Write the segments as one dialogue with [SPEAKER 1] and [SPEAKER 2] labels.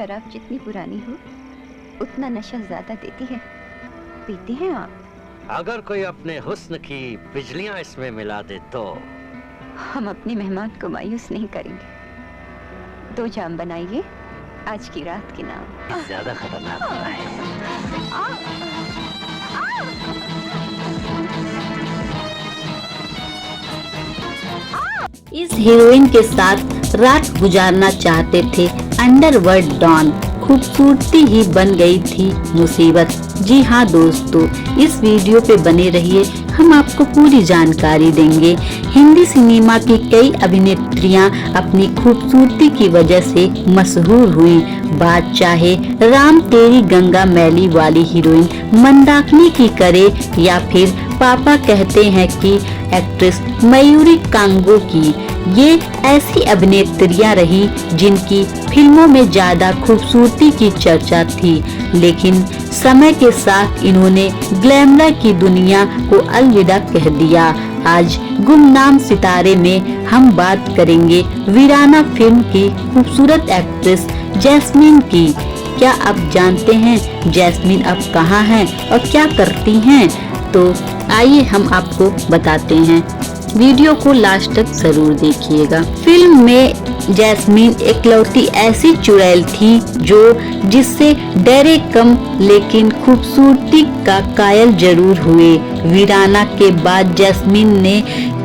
[SPEAKER 1] शराब जितनी पुरानी हो उतना नशा ज्यादा देती है। पीते हैं आप?
[SPEAKER 2] अगर कोई अपने हुस्न की बिजलियां इसमें मिला दे तो
[SPEAKER 1] हम अपने मेहमान को मायूस नहीं करेंगे। 2 जाम बनाइए आज की रात के नाम।
[SPEAKER 2] ज्यादा खतरनाक हो रहा है।
[SPEAKER 3] इस हीरोइन के साथ रात गुजारना चाहते थे अंडरवर्ल्ड डॉन। खूबसूरती ही बन गई थी मुसीबत। जी हाँ दोस्तों, इस वीडियो पे बने रहिए, हम आपको पूरी जानकारी देंगे। हिंदी सिनेमा की कई अभिनेत्रियां अपनी खूबसूरती की वजह से मशहूर हुई। बात चाहे राम तेरी गंगा मैली वाली हीरोइन मंदाकिनी की करे या फिर पापा कहते हैं कि एक्ट्रेस मयूरी कांगो की, ये ऐसी अभिनेत्रियां रही जिनकी फिल्मों में ज्यादा खूबसूरती की चर्चा थी, लेकिन समय के साथ इन्होंने ग्लैमर की दुनिया को अलविदा कह दिया। आज गुमनाम सितारे में हम बात करेंगे वीराना फिल्म की खूबसूरत एक्ट्रेस जैस्मीन की। क्या आप जानते हैं जैस्मीन अब कहाँ हैं और क्या करती हैं? तो आइए हम आपको बताते हैं। वीडियो को लास्ट तक जरूर देखिएगा। फिल्म में जैस्मीन एकलौती ऐसी चुड़ैल थी जिससे डरे कम लेकिन खूबसूरती का कायल जरूर हुए। वीराना के बाद जैस्मीन ने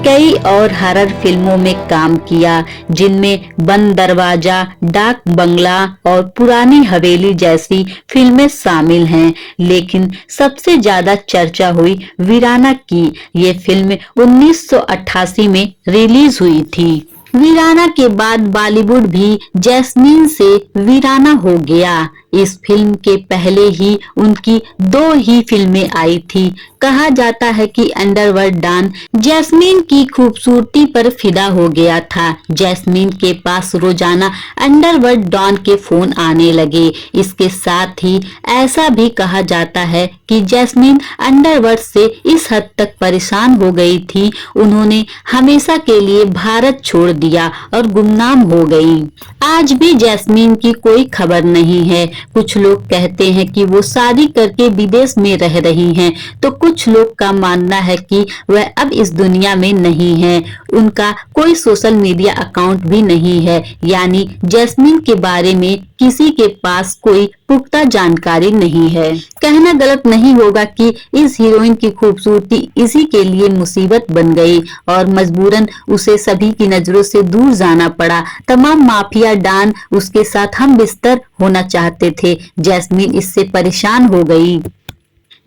[SPEAKER 3] कई और हॉरर फिल्मों में काम किया, जिनमें बंद दरवाजा, डाक बंगला और पुरानी हवेली जैसी फिल्में शामिल हैं। लेकिन सबसे ज्यादा चर्चा हुई वीराना की। ये फिल्म 1988 में रिलीज हुई थी। वीराना के बाद बॉलीवुड भी जैस्मीन से वीराना हो गया। इस फिल्म के पहले ही उनकी 2 ही फिल्में आई थी। कहा जाता है कि अंडरवर्ल्ड डॉन जैस्मीन की खूबसूरती पर फिदा हो गया था। जैस्मीन के पास रोजाना अंडरवर्ल्ड डॉन के फोन आने लगे। इसके साथ ही ऐसा भी कहा जाता है कि जैस्मीन अंडरवर्ल्ड से इस हद तक परेशान हो गई थी, उन्होंने हमेशा के लिए भारत छोड़ दिया और गुमनाम हो गई। आज भी जैस्मीन की कोई खबर नहीं है। कुछ लोग कहते हैं कि वो शादी करके विदेश में रह रही हैं, तो कुछ लोग का मानना है कि वह अब इस दुनिया में नहीं है। उनका कोई सोशल मीडिया अकाउंट भी नहीं है, यानी जैस्मीन के बारे में किसी के पास कोई पुख्ता जानकारी नहीं है। कहना गलत नहीं होगा कि इस हीरोइन की खूबसूरती इसी के लिए मुसीबत बन गई और मजबूरन उसे सभी की नजरों से दूर जाना पड़ा। तमाम माफिया डॉन उसके साथ हम बिस्तर होना चाहते थे। जैस्मीन इससे परेशान हो गई।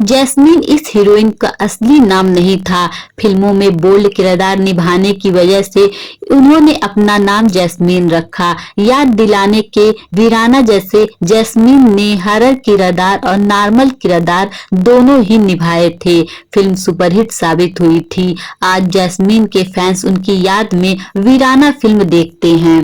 [SPEAKER 3] जैस्मीन इस हीरोइन का असली नाम नहीं था। फिल्मों में बोल्ड किरदार निभाने की वजह से उन्होंने अपना नाम जैस्मीन रखा। याद दिलाने के वीराना जैसे जैस्मीन ने हॉरर किरदार और नॉर्मल किरदार दोनों ही निभाए थे। फिल्म सुपरहिट साबित हुई थी। आज जैस्मीन के फैंस उनकी याद में वीराना फिल्म देखते हैं।